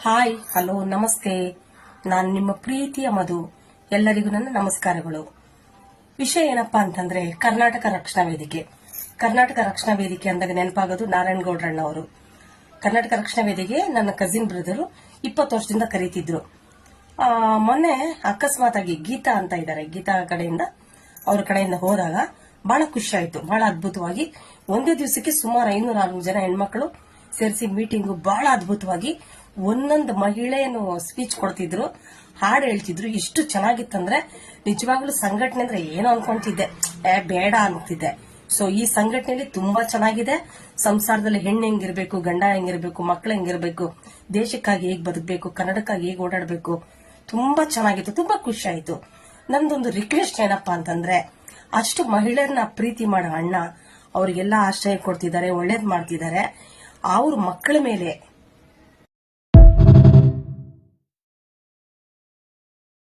Hi, hello, ನಮಸ್ತೆ. ನಾನು ನಿಮ್ಮ ಪ್ರೀತಿಯ ಮಧು. ಎಲ್ಲರಿಗೂ ನನ್ನ ನಮಸ್ಕಾರಗಳು. ವಿಷಯ ಏನಪ್ಪಾ ಅಂತಂದ್ರೆ ಕರ್ನಾಟಕ ರಕ್ಷಣಾ ವೇದಿಕೆ. ಕರ್ನಾಟಕ ರಕ್ಷಣಾ ವೇದಿಕೆ ಅಂದಾಗ ನೆನಪಾಗೋದು ನಾರಾಯಣಗೌಡ್ರಣ್ಣ ಅವರು. ಕರ್ನಾಟಕ ರಕ್ಷಣಾ ವೇದಿಕೆ ನನ್ನ ಕಸಿನ್ ಬ್ರದರು 20 ವರ್ಷದಿಂದ ಕರೀತಿದ್ರು. ಮೊನ್ನೆ ಅಕಸ್ಮಾತ್ ಆಗಿ ಗೀತಾ ಅಂತ ಇದ್ದಾರೆ, ಗೀತಾ ಕಡೆಯಿಂದ ಅವ್ರ ಕಡೆಯಿಂದ ಹೋದಾಗ ಬಹಳ ಖುಷಿ ಆಯ್ತು. ಬಹಳ ಅದ್ಭುತವಾಗಿ ಒಂದೇ ದಿವಸಕ್ಕೆ ಸುಮಾರು 500-600 ಜನ ಹೆಣ್ಮಕ್ಳು ಸೇರಿಸಿ ಮೀಟಿಂಗು ಬಹಳ ಅದ್ಭುತವಾಗಿ ಒಂದೊಂದು ಮಹಿಳೆಯನ್ನು ಸ್ಪೀಚ್ ಕೊಡ್ತಿದ್ರು, ಹಾಡು ಹೇಳ್ತಿದ್ರು. ಇಷ್ಟು ಚೆನ್ನಾಗಿತ್ತಂದ್ರೆ ನಿಜವಾಗ್ಲೂ ಸಂಘಟನೆ ಅಂದ್ರೆ ಏನೋ ಅನ್ಕೊಂತಿದ್ದೆ, ಬೇಡ ಅಂತಿದ್ದೆ. ಸೊ ಈ ಸಂಘಟನೆಯಲ್ಲಿ ತುಂಬಾ ಚೆನ್ನಾಗಿದೆ. ಸಂಸಾರದಲ್ಲಿ ಹೆಣ್ಣು ಹೆಂಗಿರ್ಬೇಕು, ಗಂಡ ಹೆಂಗಿರ್ಬೇಕು, ಮಕ್ಕಳು ಹೆಂಗಿರ್ಬೇಕು, ದೇಶಕ್ಕಾಗಿ ಹೇಗ್ ಬದುಕಬೇಕು, ಕನ್ನಡಕ್ಕಾಗಿ ಹೇಗ್ ಓಡಾಡ್ಬೇಕು, ತುಂಬಾ ಚೆನ್ನಾಗಿತ್ತು. ತುಂಬಾ ಖುಷಿ ಆಯ್ತು. ನಂದೊಂದು ರಿಕ್ವೆಸ್ಟ್ ಏನಪ್ಪಾ ಅಂತಂದ್ರೆ, ಅಷ್ಟು ಮಹಿಳೆಯರನ್ನ ಪ್ರೀತಿ ಮಾಡೋ ಅಣ್ಣ ಅವ್ರಿಗೆಲ್ಲ ಆಶ್ರಯ ಕೊಡ್ತಿದ್ದಾರೆ, ಒಳ್ಳೇದ್ ಮಾಡ್ತಿದ್ದಾರೆ. ಅವ್ರ ಮಕ್ಕಳ ಮೇಲೆ